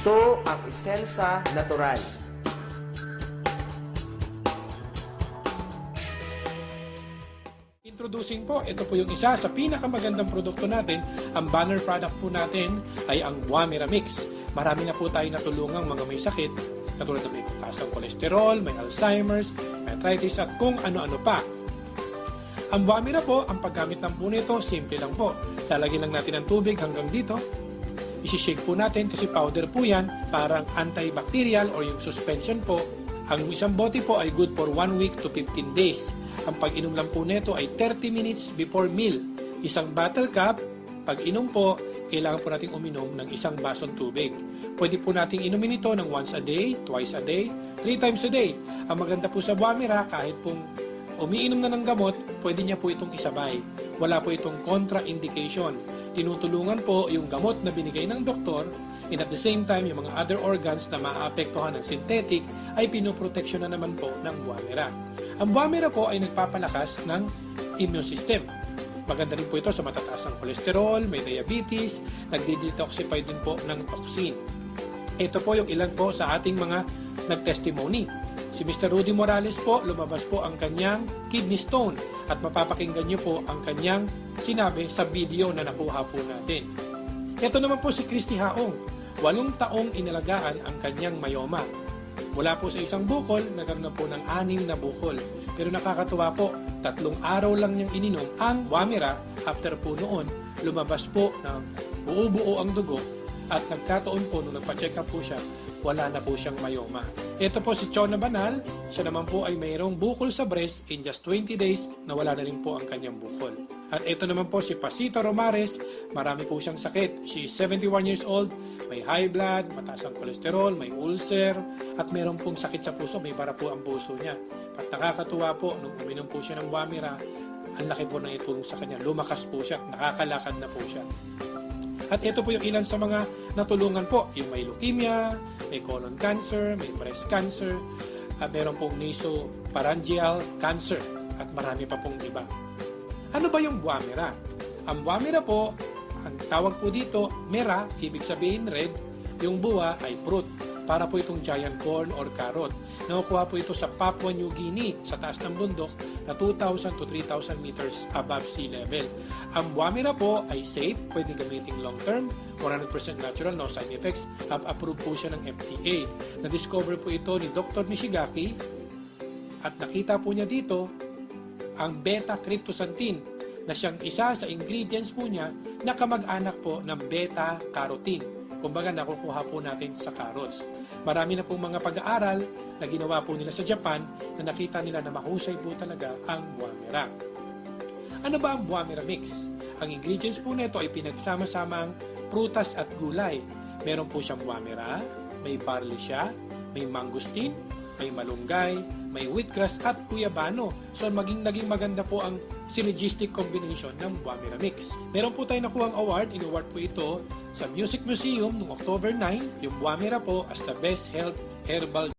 Ito ang Essensa Natural. Introducing po, ito po yung isa sa pinakamagandang produkto natin. Ang banner product po natin ay ang Buamira Mix. Marami na po tayo natulungang mga may sakit, katulad ng may taas ng kolesterol, may Alzheimer's, may arthritis at kung ano-ano pa. Ang Buamira po, ang paggamit lang po nito, simple lang po. Lalagyan lang natin ng tubig hanggang dito. Isi-shake po natin kasi powder po yan, parang antibacterial or yung suspension po. Ang isang bote po ay good for 1 week to 15 days. Ang pag-inom lang po nito ay 30 minutes before meal. Isang bottle cup, pag inom po, kailangan po nating uminom ng isang basong tubig. Pwede po nating inumin ito ng once a day, twice a day, 3 times a day. Ang maganda po sa Buamira, kahit pong umiinom na ng gamot, pwede niya po itong isabay. Wala po itong contraindication. Tinutulungan po yung gamot na binigay ng doktor, and at the same time, yung mga other organs na maapektuhan ng synthetic ay pinoproteksyon na naman po ng Buamira. Ang Buamira po ay nagpapalakas ng immune system. Maganda rin po ito sa matataas ng kolesterol, may diabetes, nagdi-detoxify din po ng toxin. Ito po yung ilan po sa ating mga nag-testimony. Si Mr. Rudy Morales po, lumabas po ang kanyang kidney stone at mapapakinggan niyo po ang kanyang sinabi sa video na nakuha po natin. Ito naman po si Christy Haong, 8 taong inalagaan ang kanyang myoma. Mula po sa isang bukol, nagkaroon na po ng 6 na bukol. Pero nakakatuwa po, 3 araw lang niyang ininom ang Buamira. After po noon, lumabas po ng buo-buo ang dugo at nagkataon po nung nagpa-check up po siya, wala na po siyang myoma. Ito po si Chona Banal, siya naman po ay mayroong bukol sa breast in just 20 days na wala na rin po ang kanyang bukol. At ito naman po si Pasito Romares, marami po siyang sakit. She is 71 years old, may high blood, mataas ang kolesterol, may ulcer, at mayroon pong sakit sa puso, may bara po ang puso niya. At nakakatuwa po, nung uminom po siya ng Buamira, ang laki po na itong sa kanya, lumakas po siya, nakakalakad na po siya. At ito po yung ilan sa mga natulungan po, yung may leukemia, may colon cancer, may breast cancer, at meron pong nasopharyngeal cancer, at marami pa pong iba. Ano ba yung Buamira? Ang Buamira po, ang tawag po dito, mera, ibig sabihin red, yung buwa ay fruit. Para po itong giant corn or carrot. Nakukuha po ito sa Papua New Guinea, sa taas ng bundok, na 2,000 to 3,000 meters above sea level. Ang Buamira po ay safe, pwedeng gamitin long term, 100% natural, no side effects. Approved po siya ng FDA. Na-discover po ito ni Dr. Nishigaki at nakita po niya dito ang beta-cryptosantine na siyang isa sa ingredients po niya na kamag-anak po ng beta-carotene. Kumbaga, nakukuha po natin sa carrots. Marami na pong mga pag-aaral na ginawa po nila sa Japan na nakita nila na mahusay po talaga ang Buamira. Ano ba ang Buamira Mix? Ang ingredients po nito ay pinagsama-samang prutas at gulay. Meron po siyang Buamira, may barley siya, may mangosteen, may malunggay, may wheatgrass at guyabano. So naging maganda po ang synergistic combination ng Buamira Mix. Meron po tayong nakuhang award. In-award po ito sa Music Museum noong October 9, yung Buamira po as the best health herbal